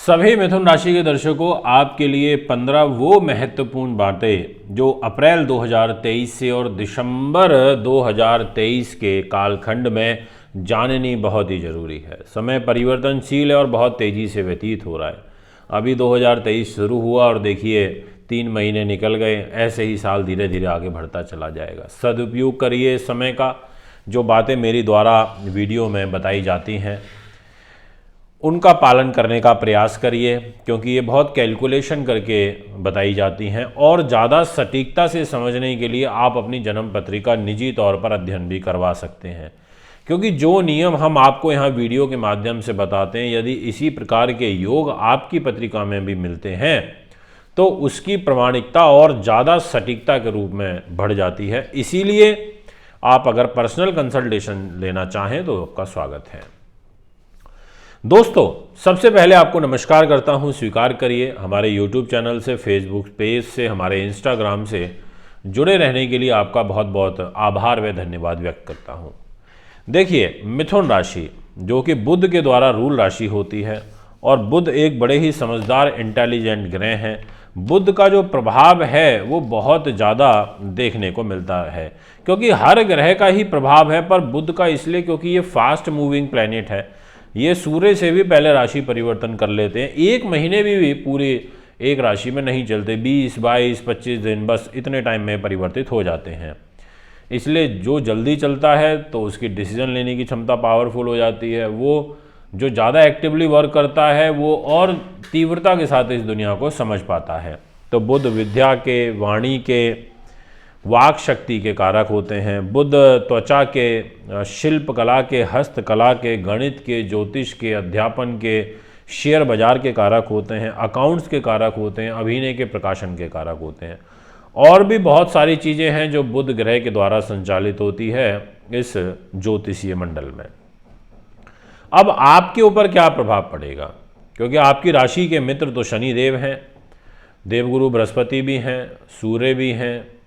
सभी मिथुन राशि के दर्शकों, आपके लिए 15 वो महत्वपूर्ण बातें जो अप्रैल 2023 से और दिसंबर 2023 के कालखंड में जाननी बहुत ही ज़रूरी है। समय परिवर्तनशील है और बहुत तेज़ी से व्यतीत हो रहा है। अभी 2023 शुरू हुआ और देखिए 3 महीने निकल गए, ऐसे ही साल धीरे धीरे आगे बढ़ता चला जाएगा। सदुपयोग करिए समय का। जो बातें मेरी द्वारा वीडियो में बताई जाती हैं उनका पालन करने का प्रयास करिए, क्योंकि ये बहुत कैलकुलेशन करके बताई जाती हैं और ज़्यादा सटीकता से समझने के लिए आप अपनी जन्म पत्रिका निजी तौर पर अध्ययन भी करवा सकते हैं। क्योंकि जो नियम हम आपको यहाँ वीडियो के माध्यम से बताते हैं, यदि इसी प्रकार के योग आपकी पत्रिका में भी मिलते हैं तो उसकी प्रामाणिकता और ज़्यादा सटीकता के रूप में बढ़ जाती है। इसीलिए आप अगर पर्सनल कंसल्टेशन लेना चाहें तो आपका स्वागत है। दोस्तों, सबसे पहले आपको नमस्कार करता हूं, स्वीकार करिए। हमारे YouTube चैनल से, Facebook पेज से, हमारे Instagram से जुड़े रहने के लिए आपका बहुत बहुत आभार व धन्यवाद व्यक्त करता हूं। देखिए, मिथुन राशि जो कि बुध के द्वारा रूल राशि होती है और बुध एक बड़े ही समझदार इंटेलिजेंट ग्रह हैं। बुध का जो प्रभाव है वो बहुत ज़्यादा देखने को मिलता है, क्योंकि हर ग्रह का ही प्रभाव है, पर बुध का इसलिए क्योंकि ये फास्ट मूविंग प्लैनेट है। ये सूर्य से भी पहले राशि परिवर्तन कर लेते हैं। एक महीने भी पूरी एक राशि में नहीं चलते, 20, 22, 25 दिन, बस इतने टाइम में परिवर्तित हो जाते हैं। इसलिए जो जल्दी चलता है तो उसकी डिसीजन लेने की क्षमता पावरफुल हो जाती है। वो जो ज़्यादा एक्टिवली वर्क करता है वो और तीव्रता के साथ इस दुनिया को समझ पाता है। तो बुध विद्या के, वाणी के, वाक शक्ति के कारक होते हैं। बुध त्वचा के, शिल्प कला के, हस्तकला के, गणित के, ज्योतिष के, अध्यापन के, शेयर बाजार के कारक होते हैं, अकाउंट्स के कारक होते हैं, अभिनय के, प्रकाशन के कारक होते हैं। और भी बहुत सारी चीज़ें हैं जो बुध ग्रह के द्वारा संचालित होती है इस ज्योतिषीय मंडल में। अब आपके ऊपर क्या प्रभाव पड़ेगा, क्योंकि आपकी राशि के मित्र तो शनि देव हैं, देवगुरु बृहस्पति भी हैं, सूर्य भी हैं,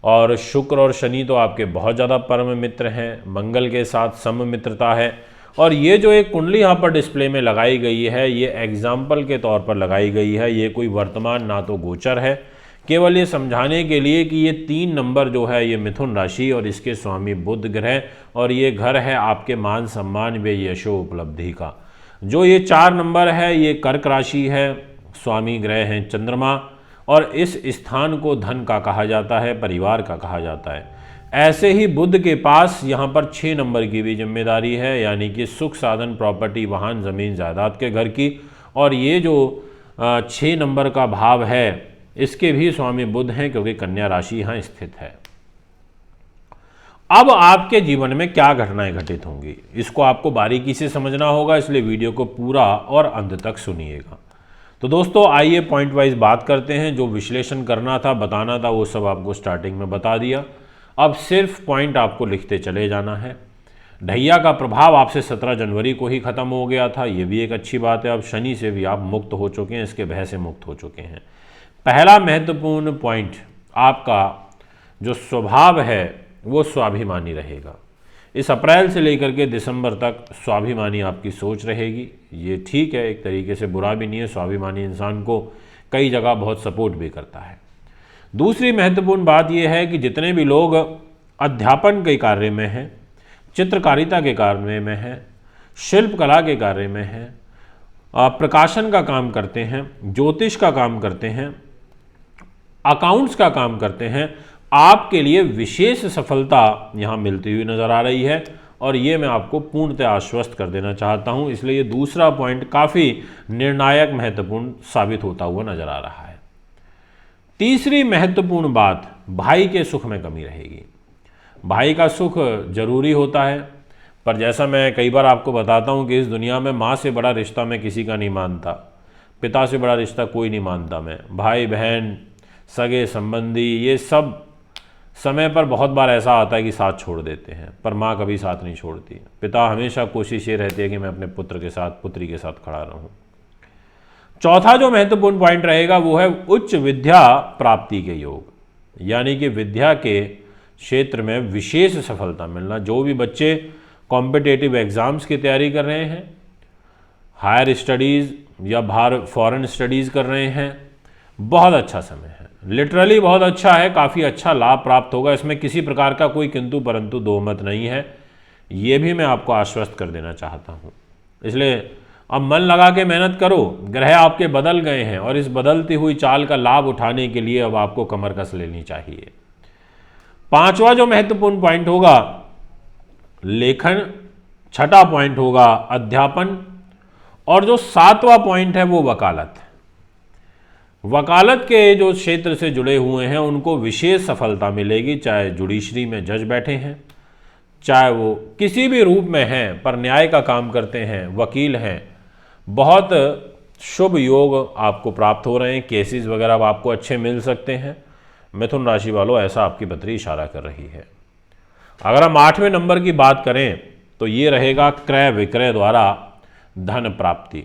और शुक्र और शनि तो आपके बहुत ज़्यादा परम मित्र हैं। मंगल के साथ सम मित्रता है। और ये जो एक कुंडली यहाँ पर डिस्प्ले में लगाई गई है, ये एग्जाम्पल के तौर पर लगाई गई है। ये कोई वर्तमान ना तो गोचर है, केवल ये समझाने के लिए कि ये 3 नंबर जो है ये मिथुन राशि और इसके स्वामी बुध ग्रह, और ये घर है आपके मान सम्मान व यशो उपलब्धि का। जो ये 4 नंबर है ये कर्क राशि है, स्वामी ग्रह हैं चंद्रमा, और इस स्थान को धन का कहा जाता है, परिवार का कहा जाता है। ऐसे ही बुध के पास यहाँ पर 6 नंबर की भी जिम्मेदारी है, यानी कि सुख साधन, प्रॉपर्टी, वाहन, ज़मीन, जायदाद के घर की। और ये जो 6 नंबर का भाव है इसके भी स्वामी बुध हैं, क्योंकि कन्या राशि यहाँ स्थित है। अब आपके जीवन में क्या घटनाएं घटित होंगी, इसको आपको बारीकी से समझना होगा, इसलिए वीडियो को पूरा और अंत तक सुनिएगा। तो दोस्तों, आइए पॉइंट वाइज बात करते हैं। जो विश्लेषण करना था, बताना था, वो सब आपको स्टार्टिंग में बता दिया। अब सिर्फ पॉइंट आपको लिखते चले जाना है। ढैया का प्रभाव आपसे 17 जनवरी को ही खत्म हो गया था, ये भी एक अच्छी बात है। अब शनि से भी आप मुक्त हो चुके हैं, इसके भय से मुक्त हो चुके हैं। पहला महत्वपूर्ण पॉइंट, आपका जो स्वभाव है वो स्वाभिमानी रहेगा। इस अप्रैल से लेकर के दिसंबर तक स्वाभिमानी आपकी सोच रहेगी। ये ठीक है, एक तरीके से बुरा भी नहीं है। स्वाभिमानी इंसान को कई जगह बहुत सपोर्ट भी करता है। दूसरी महत्वपूर्ण बात यह है कि जितने भी लोग अध्यापन के कार्य में हैं, चित्रकारिता के कार्य में हैं, शिल्प कला के कार्य में हैं, प्रकाशन का काम करते हैं, ज्योतिष का काम करते हैं, अकाउंट्स का काम करते हैं, आपके लिए विशेष सफलता यहाँ मिलती हुई नज़र आ रही है। और ये मैं आपको पूर्णतः आश्वस्त कर देना चाहता हूँ, इसलिए ये दूसरा पॉइंट काफ़ी निर्णायक महत्वपूर्ण साबित होता हुआ नज़र आ रहा है। तीसरी महत्वपूर्ण बात, भाई के सुख में कमी रहेगी। भाई का सुख जरूरी होता है, पर जैसा मैं कई बार आपको बताता हूँ कि इस दुनिया में माँ से बड़ा रिश्ता मैं किसी का नहीं मानता, पिता से बड़ा रिश्ता कोई नहीं मानता मैं। भाई बहन, सगे संबंधी, ये सब समय पर बहुत बार ऐसा आता है कि साथ छोड़ देते हैं, पर माँ कभी साथ नहीं छोड़ती। पिता हमेशा कोशिश ये रहती है कि मैं अपने पुत्र के साथ, पुत्री के साथ खड़ा रहूं। चौथा जो महत्वपूर्ण पॉइंट रहेगा वो है उच्च विद्या प्राप्ति के योग, यानी कि विद्या के क्षेत्र में विशेष सफलता मिलना। जो भी बच्चे कॉम्पिटिटिव एग्जाम्स की तैयारी कर रहे हैं, हायर स्टडीज़ या बाहर फॉरेन स्टडीज़ कर रहे हैं, बहुत अच्छा समय है, लिटरली बहुत अच्छा है, काफ़ी अच्छा लाभ प्राप्त होगा। इसमें किसी प्रकार का कोई किंतु परंतु दो मत नहीं है, ये भी मैं आपको आश्वस्त कर देना चाहता हूँ। इसलिए अब मन लगा के मेहनत करो, ग्रह आपके बदल गए हैं और इस बदलती हुई चाल का लाभ उठाने के लिए अब आपको कमर कस लेनी चाहिए। पांचवा जो महत्वपूर्ण पॉइंट होगा लेखन, छठा पॉइंट होगा अध्यापन, और जो सातवां पॉइंट है वो वकालत। वकालत के जो क्षेत्र से जुड़े हुए हैं उनको विशेष सफलता मिलेगी, चाहे जुडिशरी में जज बैठे हैं, चाहे वो किसी भी रूप में हैं पर न्याय का काम करते हैं, वकील हैं, बहुत शुभ योग आपको प्राप्त हो रहे हैं। केसेस वगैरह अब आपको अच्छे मिल सकते हैं। मिथुन राशि वालों, ऐसा आपकी पत्री इशारा कर रही है। अगर हम 8वें नंबर की बात करें तो ये रहेगा क्रय विक्रय द्वारा धन प्राप्ति।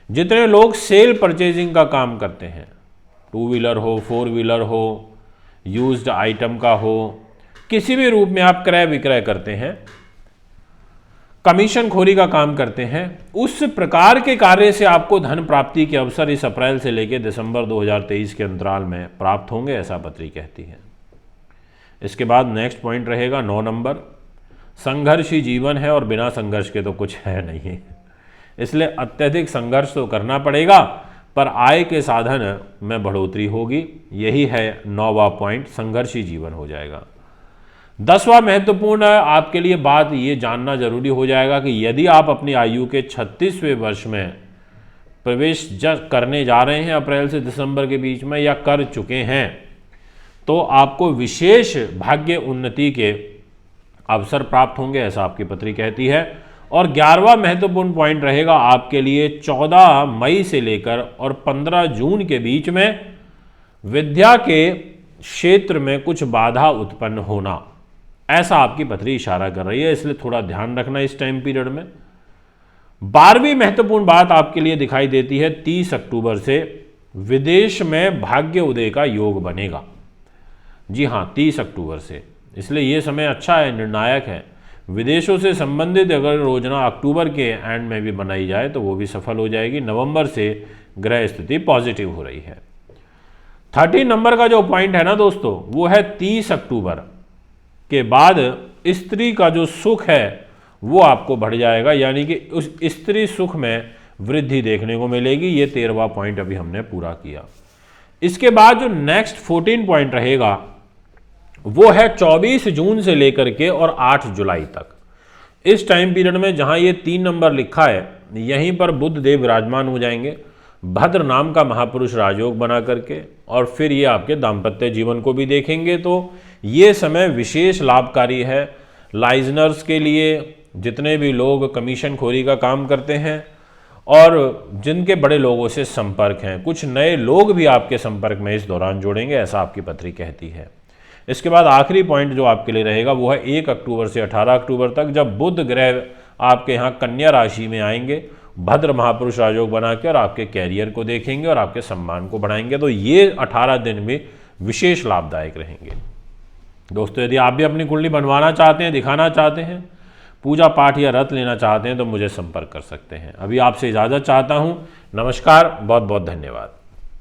जितने लोग सेल परचेजिंग का काम करते हैं, 2 व्हीलर हो, 4 व्हीलर हो, यूज्ड आइटम का हो, किसी भी रूप में आप क्रय विक्रय करते हैं, कमीशन खोरी का काम करते हैं, उस प्रकार के कार्य से आपको धन प्राप्ति के अवसर इस अप्रैल से लेकर दिसंबर 2023 के अंतराल में प्राप्त होंगे, ऐसा पत्री कहती है। इसके बाद नेक्स्ट पॉइंट रहेगा 9 नंबर। संघर्षी जीवन है और बिना संघर्ष के तो कुछ है नहीं, इसलिए अत्यधिक संघर्ष तो करना पड़ेगा, पर आय के साधन में बढ़ोतरी होगी। यही है 9वां पॉइंट, संघर्षी जीवन हो जाएगा। 10वां महत्वपूर्ण आपके लिए बात ये जानना जरूरी हो जाएगा कि यदि आप अपनी आयु के 36वें वर्ष में प्रवेश करने जा रहे हैं अप्रैल से दिसंबर के बीच में, या कर चुके हैं, तो आपको विशेष भाग्य उन्नति के अवसर प्राप्त होंगे, ऐसा आपकी पत्री कहती है। और 11वां महत्वपूर्ण पॉइंट रहेगा आपके लिए 14 मई से लेकर और 15 जून के बीच में विद्या के क्षेत्र में कुछ बाधा उत्पन्न होना, ऐसा आपकी पत्री इशारा कर रही है, इसलिए थोड़ा ध्यान रखना इस टाइम पीरियड में। 12वीं महत्वपूर्ण बात आपके लिए दिखाई देती है 30 अक्टूबर से विदेश में भाग्य उदय का योग बनेगा। जी हाँ, 30 अक्टूबर से, इसलिए ये समय अच्छा है, निर्णायक है। विदेशों से संबंधित अगर योजना अक्टूबर के एंड में भी बनाई जाए तो वो भी सफल हो जाएगी। नवंबर से ग्रह स्थिति पॉजिटिव हो रही है। 13 नंबर का जो पॉइंट है ना दोस्तों, वो है 30 अक्टूबर के बाद स्त्री का जो सुख है वो आपको बढ़ जाएगा, यानी कि उस स्त्री सुख में वृद्धि देखने को मिलेगी। ये 13वां पॉइंट अभी हमने पूरा किया। इसके बाद जो नेक्स्ट 14 पॉइंट रहेगा वो है 24 जून से लेकर के और 8 जुलाई तक। इस टाइम पीरियड में जहां ये 3 नंबर लिखा है, यहीं पर बुध देव विराजमान हो जाएंगे, भद्र नाम का महापुरुष राजयोग बना करके, और फिर ये आपके दाम्पत्य जीवन को भी देखेंगे। तो ये समय विशेष लाभकारी है लाइजनर्स के लिए, जितने भी लोग कमीशन खोरी का काम करते हैं और जिनके बड़े लोगों से संपर्क हैं। कुछ नए लोग भी आपके संपर्क में इस दौरान जोड़ेंगे, ऐसा आपकी पत्री कहती है। इसके बाद आखिरी पॉइंट जो आपके लिए रहेगा वो है 1 अक्टूबर से 18 अक्टूबर तक, जब बुध ग्रह आपके यहाँ कन्या राशि में आएंगे, भद्र महापुरुष राजयोग बना के, और आपके कैरियर को देखेंगे और आपके सम्मान को बढ़ाएंगे। तो ये 18 दिन भी विशेष लाभदायक रहेंगे। दोस्तों, यदि आप भी अपनी कुंडली बनवाना चाहते हैं, दिखाना चाहते हैं, पूजा पाठ या रत लेना चाहते हैं, तो मुझे संपर्क कर सकते हैं। अभी आपसे इजाज़त चाहता हूँ। नमस्कार, बहुत बहुत धन्यवाद।